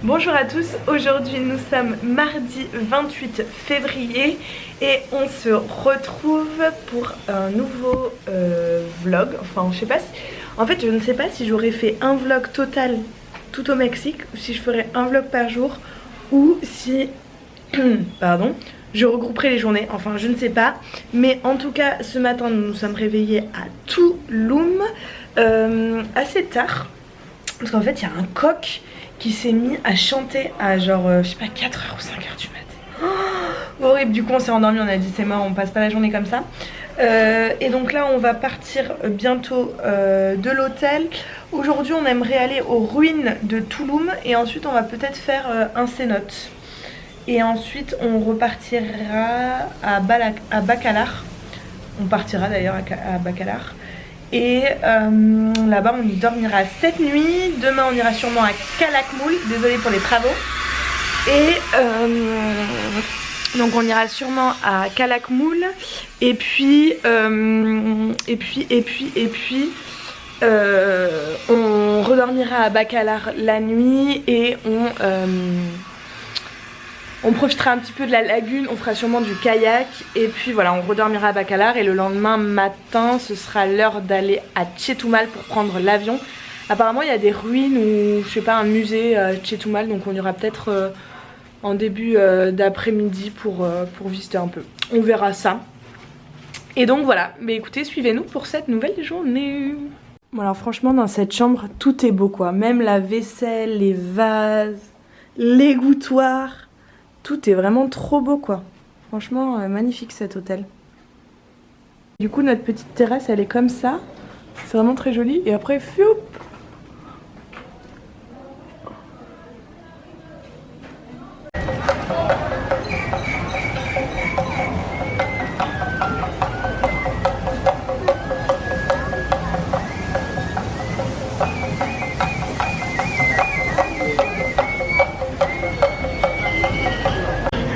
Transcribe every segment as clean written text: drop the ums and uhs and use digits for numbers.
Bonjour à tous, aujourd'hui nous sommes mardi 28 février et on se retrouve pour un nouveau vlog. Enfin je sais pas si... En fait je ne sais pas si j'aurais fait un vlog total tout au Mexique ou si je ferais un vlog par jour ou si... Pardon, je regrouperai les journées, enfin je ne sais pas. Mais en tout cas ce matin nous nous sommes réveillés à Tulum assez tard. Parce qu'en fait il y a un coq qui s'est mis à chanter à genre je sais pas 4h ou 5h du matin. Oh, horrible, du coup on s'est endormi, on a dit c'est mort, on passe pas la journée comme ça. Et donc là on va partir bientôt de l'hôtel. Aujourd'hui on aimerait aller aux ruines de Tulum et ensuite on va peut-être faire un cénote. Et ensuite on repartira à Bacalar. On partira d'ailleurs à Bacalar. Et là-bas on y dormira cette nuit. Demain on ira sûrement à Calakmul. Désolée pour les travaux. Et donc on ira sûrement à Calakmul. Et puis on redormira à Bacalar la nuit. Et on profitera un petit peu de la lagune, on fera sûrement du kayak et puis voilà, on redormira à Bacalar et le lendemain matin ce sera l'heure d'aller à Chetumal pour prendre l'avion. Apparemment il y a des ruines ou je sais pas, un musée à Chetumal, donc on ira peut-être en début d'après-midi pour visiter un peu. On verra ça. Et donc voilà, mais écoutez, suivez-nous pour cette nouvelle journée. Bon alors franchement dans cette chambre tout est beau quoi, même la vaisselle, les vases, l'égouttoir. Tout est vraiment trop beau quoi. Franchement magnifique cet hôtel. Du coup notre petite terrasse elle est comme ça. C'est vraiment très joli. Et après fioup.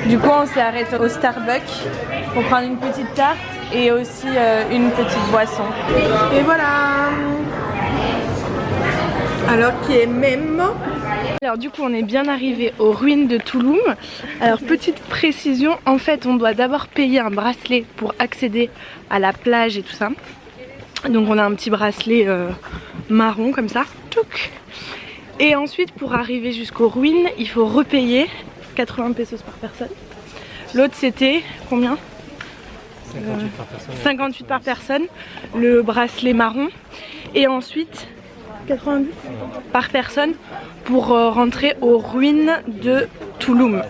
Du coup on s'est arrêté au Starbucks pour prendre une petite tarte et aussi une petite boisson. Et voilà. Alors qui est même. Alors du coup on est bien arrivé aux ruines de Tulum. Alors petite précision, en fait on doit d'abord payer un bracelet pour accéder à la plage et tout ça. Donc on a un petit bracelet marron comme ça. Touc. Et ensuite pour arriver jusqu'aux ruines il faut repayer 80 pesos par personne. L'autre c'était combien? 58 par personne. 58 par personne, le bracelet marron. Et ensuite 90 par personne pour rentrer aux ruines de Tulum.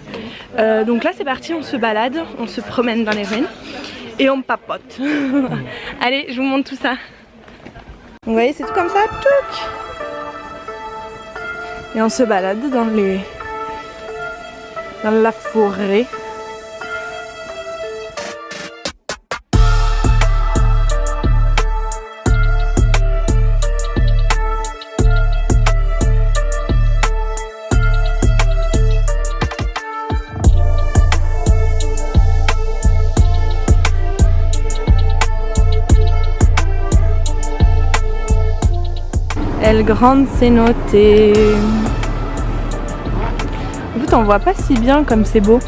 Donc là c'est parti, on se balade, on se promène dans les ruines et on papote. Allez, je vous montre tout ça. Vous voyez, c'est tout comme ça, touc. Et on se balade dans la forêt. El Grande Cenote. En fait on voit pas si bien comme c'est beau.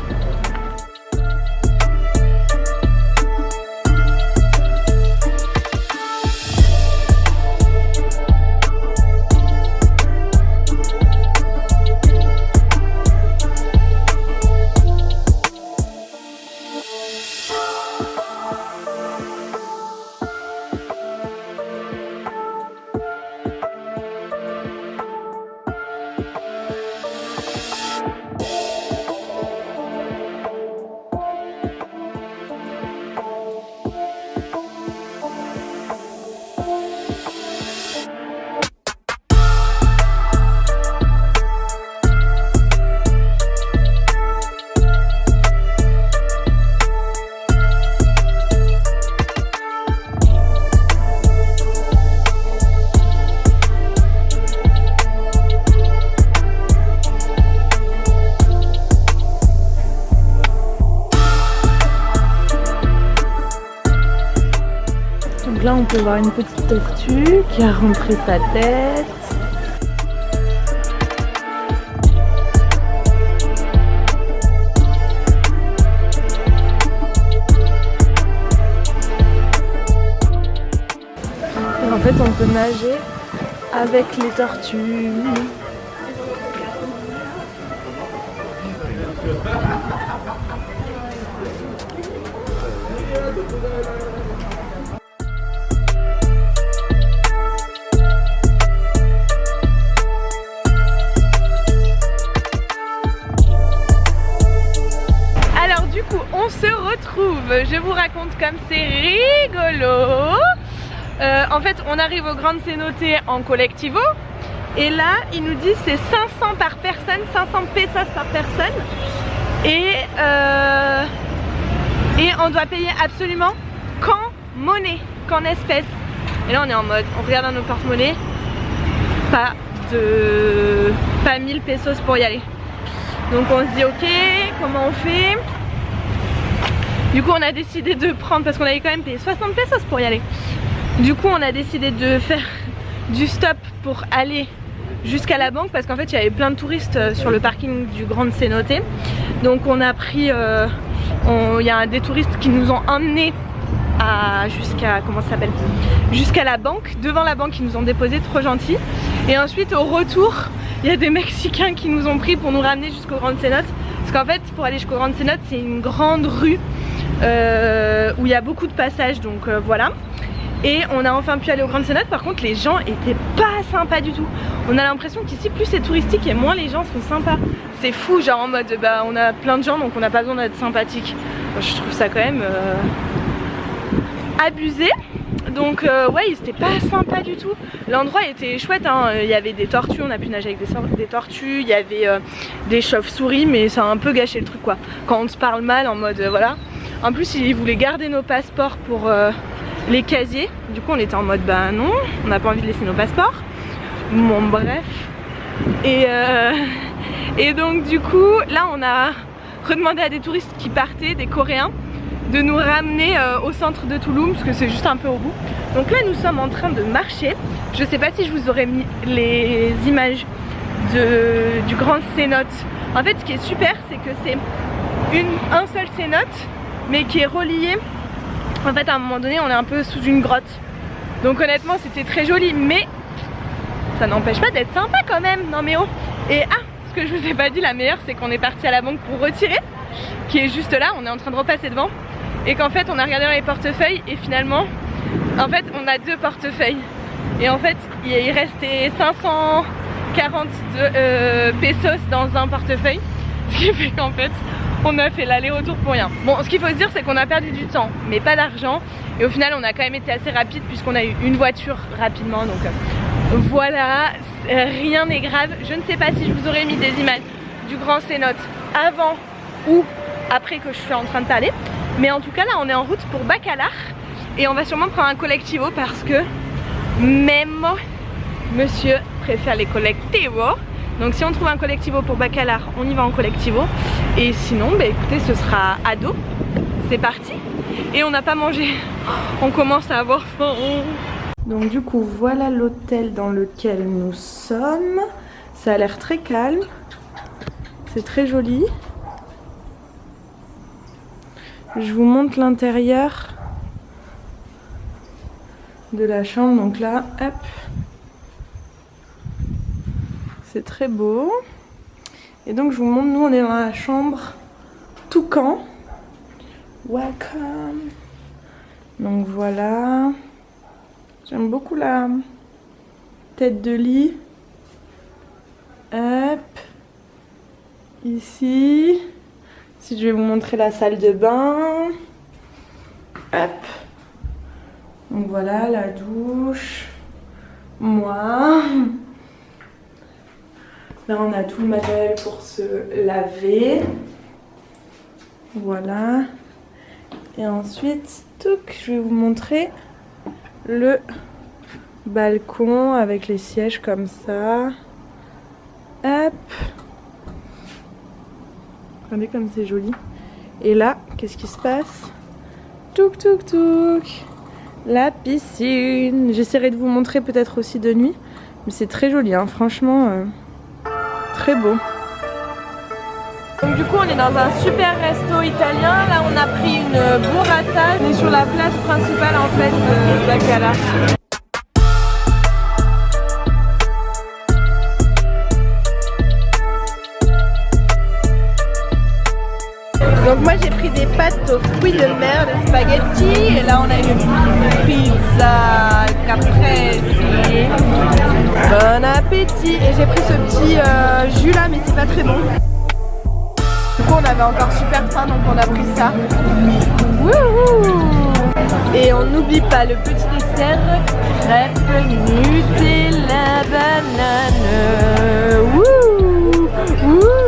là on peut voir une petite tortue qui a rentré sa tête. on peut nager avec les tortues. Alors du coup on se retrouve, je vous raconte comme c'est rigolo. En fait on arrive aux Grandes Cénotées en collectivo et là ils nous disent c'est 500 par personne, 500 pesos par personne et on doit payer absolument qu'en monnaie, qu'en espèces. Et là on est en mode, on regarde dans nos porte-monnaies, pas 1000 pesos pour y aller. Donc on se dit ok, comment on fait? Du coup on a décidé de prendre, parce qu'on avait quand même payé 60 pesos pour y aller. Du coup on a décidé de faire du stop pour aller jusqu'à la banque, parce qu'en fait il y avait plein de touristes sur le parking du Grande Cénotée. Donc on a pris, il y a des touristes qui nous ont emmenés jusqu'à, comment ça s'appelle, jusqu'à la banque. Devant la banque ils nous ont déposés, trop gentils. Et ensuite au retour il y a des Mexicains qui nous ont pris pour nous ramener jusqu'aux Grandes Cénotes. Parce qu'en fait pour aller jusqu'aux Grandes Cénotes c'est une grande rue où il y a beaucoup de passages, donc voilà. Et on a enfin pu aller aux Grandes Cénotes. Par contre les gens étaient pas sympas du tout. On a l'impression qu'ici plus c'est touristique et moins les gens sont sympas. C'est fou, genre en mode bah on a plein de gens donc on n'a pas besoin d'être sympathique. Je trouve ça quand même abusé. Donc ouais ils étaient pas sympas du tout. L'endroit était chouette hein. Il y avait des tortues, on a pu nager avec des tortues. Il y avait des chauves-souris, mais ça a un peu gâché le truc quoi. Quand on se parle mal en mode voilà. En plus ils voulaient garder nos passeports pour les casiers. Du coup on était en mode bah non, on n'a pas envie de laisser nos passeports. Bon bref. Et donc du coup là on a redemandé à des touristes qui partaient, des Coréens, de nous ramener au centre de Tulum, parce que c'est juste un peu au bout. Donc là nous sommes en train de marcher. Je sais pas si je vous aurais mis les images du Grand Cénote. En fait ce qui est super c'est que c'est un seul cénote mais qui est relié. En fait à un moment donné on est un peu sous une grotte. Donc honnêtement c'était très joli, mais ça n'empêche pas d'être sympa quand même. Non mais oh. Et ce que je vous ai pas dit, la meilleure c'est qu'on est parti à la banque pour retirer, qui est juste là, on est en train de repasser devant. Et qu'en fait on a regardé dans les portefeuilles et finalement en fait on a deux portefeuilles. Et en fait il restait 540 pesos dans un portefeuille. Ce qui fait qu'en fait on a fait l'aller-retour pour rien. Bon ce qu'il faut se dire c'est qu'on a perdu du temps mais pas d'argent. Et au final on a quand même été assez rapide puisqu'on a eu une voiture rapidement. Donc voilà, rien n'est grave. Je ne sais pas si je vous aurais mis des images du Grand Cénote avant ou après que je suis en train de parler. Mais en tout cas là on est en route pour Bacalar. Et on va sûrement prendre un collectivo parce que même monsieur préfère les collectivos. Donc si on trouve un collectivo pour Bacalar, on y va en collectivo. Et sinon bah écoutez ce sera à dos. C'est parti. Et on n'a pas mangé. On commence à avoir faim. Donc du coup voilà l'hôtel dans lequel nous sommes. Ça a l'air très calme. C'est très joli. Je vous montre l'intérieur de la chambre. Donc là, hop. C'est très beau. Et donc je vous montre, nous on est dans la chambre Toucan. Welcome. Donc voilà. J'aime beaucoup la tête de lit. Hop. Ici. Si je vais vous montrer la salle de bain. Hop. Donc voilà la douche. Moi. Là on a tout le matériel pour se laver. Voilà. Et ensuite, je vais vous montrer le balcon avec les sièges comme ça. Hop. Regardez comme c'est joli. Et là, qu'est-ce qui se passe? Touk touk touk. La piscine. J'essaierai de vous montrer peut-être aussi de nuit. Mais c'est très joli, hein. Franchement, très beau. Donc du coup on est dans un super resto italien. Là on a pris une burrata. On est sur la place principale en fait de Bacalar. des pâtes aux fruits de mer, des spaghettis. Et là, on a une pizza caprese. Bon appétit. Et j'ai pris ce petit jus là, mais c'est pas très bon. Du coup, on avait encore super faim, donc on a pris ça. Wouhou! Et on n'oublie pas le petit dessert, crêpes, Nutella, banane. Wouh! Wouh!